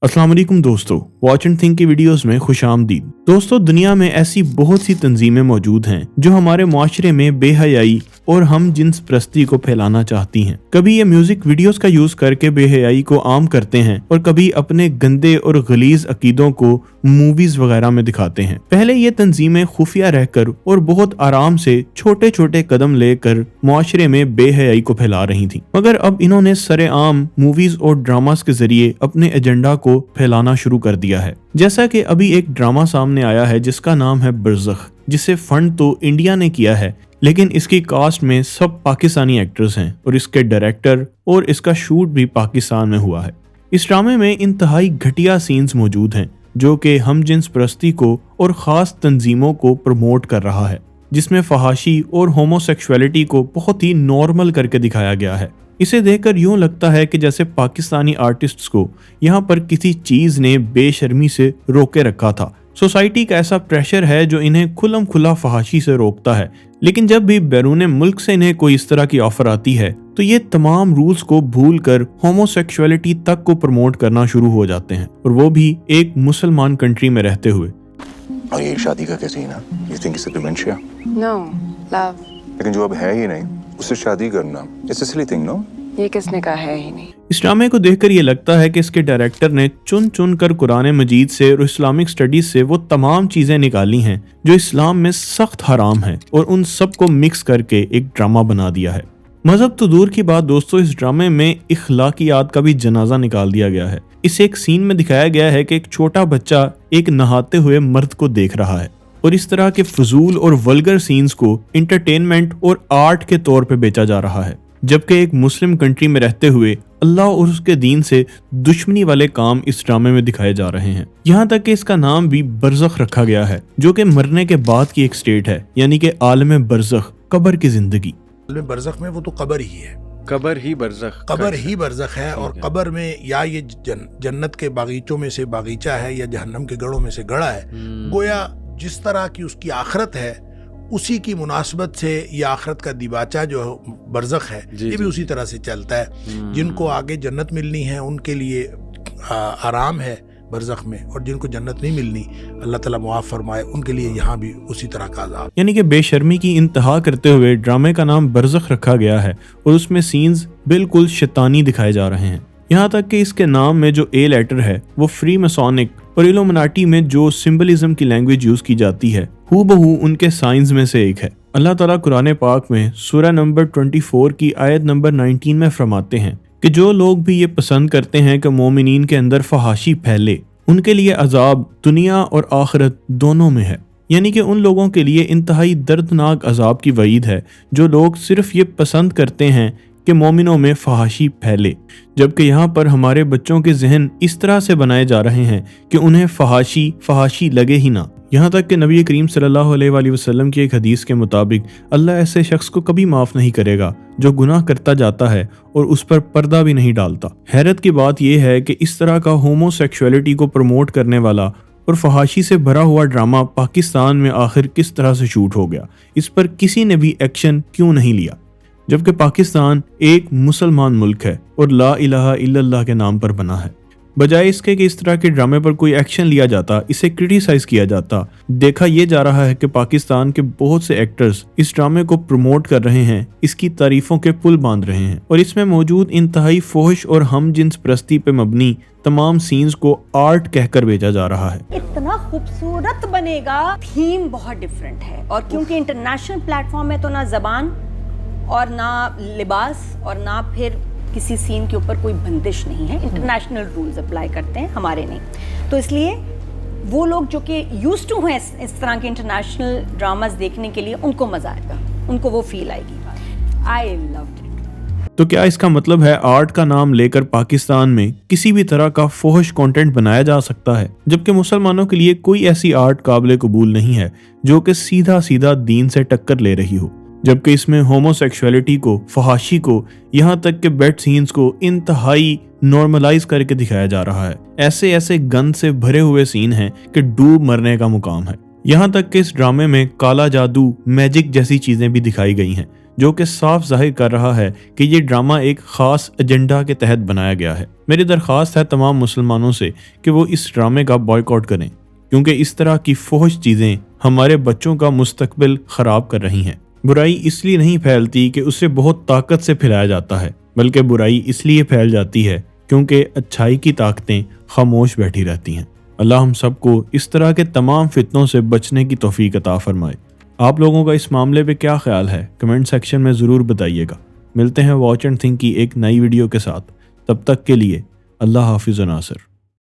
अस्सलाम वालेकुम दोस्तों, वॉच एंड थिंक की वीडियोस में खुश आमदीद। दोस्तों, दुनिया में ऐसी बहुत सी तंजीमें मौजूद हैं जो हमारे माशरे में बेहयाई और हम जिन्स परस्ती को फैलाना चाहती हैं। कभी ये म्यूजिक वीडियोस का यूज करके बेहयाई को आम करते हैं और कभी अपने गंदे और गलीज अकीदों को मूवीज वगैरह में दिखाते हैं। पहले ये तंजीमें खुफिया रहकर और बहुत आराम से छोटे छोटे कदम लेकर माशरे में बेहयाई को फैला रही थी, मगर अब इन्होंने सरेआम मूवीज और ड्रामास के जरिए अपने एजेंडा को फैलाना शुरू कर दिया है। जैसा कि अभी एक ड्रामा सामने आया है जिसका नाम है बरज़ख, जिसे फंड तो इंडिया ने किया है लेकिन इसकी कास्ट में सब पाकिस्तानी एक्टर्स हैं और इसके डायरेक्टर और इसका शूट भी पाकिस्तान में हुआ है। इस ड्रामे में इंतहाई घटिया सीन्स मौजूद हैं जो कि हम जिन्स परस्ती को और ख़ास तंजीमों को प्रमोट कर रहा है, जिसमें फहाशी और होमोसेक्सुअलिटी को बहुत ही नॉर्मल करके दिखाया गया है। इसे देखकर यूं लगता है कि जैसे पाकिस्तानी आर्टिस्ट्स को यहाँ पर किसी चीज़ ने बेशर्मी से रोके रखा था। सोसाइटी का ऐसा प्रेशर है जो इन्हें खुल्लम खुला फहाशी से रोकता है, लेकिन जब भी बैरून मुल्क से इन्हें कोई इस तरह की ऑफर आती है तो ये तमाम रूल्स को भूलकर होमोसेक्सुअलिटी तक को प्रमोट करना शुरू हो जाते हैं, और वो भी एक मुसलमान कंट्री में रहते हुए। और ये शादी का क्या सीन है? You think it's a dementia? No, love. लेकिन जो अब है ही नहीं, उससे शादी करना it's a silly thing, no? ये किसने कहा है ही नहीं। इस ड्रामे को देखकर ये लगता है कि इसके डायरेक्टर ने चुन चुन कर कुरान मजीद से और इस्लामिक स्टडीज से वो तमाम चीजें निकाली हैं जो इस्लाम में सख्त हराम है और उन सब को मिक्स करके एक ड्रामा बना दिया है। मजहब तो दूर की बात दोस्तों, इस ड्रामे में इखलाकियात का भी जनाजा निकाल दिया गया है। इस एक सीन में दिखाया गया है कि एक छोटा बच्चा एक नहाते हुए मर्द को देख रहा है और इस तरह के फजूल और वल्गर सीन्स को इंटरटेनमेंट और आर्ट के तौर पे बेचा जा रहा है, जबकि एक मुस्लिम कंट्री में रहते हुए अल्लाह और उसके दीन से दुश्मनी वाले काम इस ड्रामे में दिखाए जा रहे हैं। यहाँ तक कि इसका नाम भी बरज़ख रखा गया है, जो कि मरने के बाद की एक स्टेट है, यानी कि आलम बरज़ख, कब्र की जिंदगी। बरज़ख में वो तो कब्र ही है, कब्र ही बरज़ख है। और कब्र में या ये जन्नत के बागीचों में से बागीचा है या जहन्नम के गढ़ों में से गढ़ा है। गोया जिस तरह की उसकी आखिरत है उसी की मुनासबत से ये आखिरत का दिबाचा जो बरज़ख है ये भी उसी तरह से चलता है। जिनको आगे जन्नत मिलनी है उनके लिए आराम है बरज़ख में, और जिनको जन्नत नहीं मिलनी अल्लाह ताला मुआफ़ फरमाए उनके लिए यहाँ भी उसी तरह का अज़ाब। यानी कि बेशर्मी की इंतहा करते हुए ड्रामे का नाम बरज़ख रखा गया है और उसमें सीन्स बिल्कुल शैतानी दिखाए जा रहे हैं। यहाँ तक कि इसके नाम में जो ए लेटर है वो फ्री मैसोनिक और इल्यूमिनाटी में जो सिंबलिज्म की लैंग्वेज यूज की जाती है हूबहू उनके साइंस में से एक है। अल्लाह ताला कुरान पाक में सूरह नंबर 24 की आयत नंबर 19 में फरमाते हैं कि जो लोग भी ये पसंद करते हैं कि मोमिनीन के अंदर फहाशी फैले, उनके लिए अजाब दुनिया और आखिरत दोनों में है। यानी कि उन लोगों के लिए इंतहाई दर्दनाक अजाब की वईद है जो लोग सिर्फ ये पसंद करते हैं कि मोमिनों में फहाशी फैले, जबकि यहाँ पर हमारे बच्चों के जहन इस तरह से बनाए जा रहे हैं कि उन्हें फहाशी लगे ही ना। यहाँ तक कि नबी करीम सल्लल्लाहु अलैहि वसल्लम की एक हदीस के मुताबिक अल्लाह ऐसे शख्स को कभी माफ़ नहीं करेगा जो गुनाह करता जाता है और उस पर पर्दा भी नहीं डालता। हैरत की बात यह है कि इस तरह का होमोसेक्सुअलिटी को प्रमोट करने वाला और फहाशी से भरा हुआ ड्रामा पाकिस्तान में आखिर किस तरह से शूट हो गया, इस पर किसी ने भी एक्शन क्यों नहीं लिया, जबकि पाकिस्तान एक मुसलमान मुल्क है और ला इलाहा इल्लल्लाह के नाम पर बना है। बजाय इसके कि इस तरह के ड्रामे पर कोई एक्शन लिया जाता, इसे क्रिटिसाइज किया जाता, देखा यह जा रहा है कि पाकिस्तान के बहुत से एक्टर्स इस ड्रामे को प्रमोट कर रहे हैं, इसकी तारीफों के पुल बांध रहे हैं और इसमें मौजूद इंतहाई फोहश और हम जिन्स परस्ती पे मबनी तमाम सीन्स को आर्ट कहकर भेजा जा रहा है। इतना खूबसूरत बनेगा, थीम बहुत डिफरेंट है, और क्योंकि इंटरनेशनल प्लेटफॉर्म है तो ना जबान और ना लिबास और ना फिर किसी सीन के ऊपर कोई बंदिश नहीं है। इंटरनेशनल रूल्स अप्लाई करते हैं, हमारे नहीं। तो इसलिए वो लोग जो कि यूज्ड टू हैं इस तरह के इंटरनेशनल ड्रामास देखने के लिए, उनको मजा आएगा, उनको वो फील आएगी। I loved it. तो क्या इसका मतलब है आर्ट का नाम लेकर पाकिस्तान में किसी भी तरह का फोहश कंटेंट बनाया जा सकता है, जबकि मुसलमानों के लिए कोई ऐसी आर्ट काबिल कबूल नहीं है जो कि सीधा सीधा दीन से टक्कर ले रही हो, जबकि इसमें होमोसेक्सुअलिटी को, फहाशी को, यहाँ तक के बेड सीन्स को इंतहाई नॉर्मलाइज करके दिखाया जा रहा है। ऐसे ऐसे गंद से भरे हुए सीन हैं कि डूब मरने का मुकाम है। यहाँ तक कि इस ड्रामे में काला जादू, मैजिक जैसी चीजें भी दिखाई गई हैं جو کہ صاف ظاہر کر رہا ہے کہ یہ ڈرامہ ایک خاص ایجنڈا کے تحت بنایا گیا ہے۔ میری درخواست ہے تمام مسلمانوں سے کہ وہ اس ڈرامے کا بائیکاٹ کریں، کیونکہ اس طرح کی فحش چیزیں ہمارے بچوں کا مستقبل خراب کر رہی ہیں۔ برائی اس لیے نہیں پھیلتی کہ اسے بہت طاقت سے پھیلایا جاتا ہے، بلکہ برائی اس لیے پھیل جاتی ہے کیونکہ اچھائی کی طاقتیں خاموش بیٹھی رہتی ہیں۔ اللہ ہم سب کو اس طرح کے تمام فتنوں سے بچنے کی توفیق عطا فرمائے۔ آپ لوگوں کا اس معاملے پہ کیا خیال ہے؟ کمنٹ سیکشن میں ضرور بتائیے گا۔ ملتے ہیں واچ اینڈ تھنک کی ایک نئی ویڈیو کے ساتھ، تب تک کے لیے اللہ حافظ و ناصر۔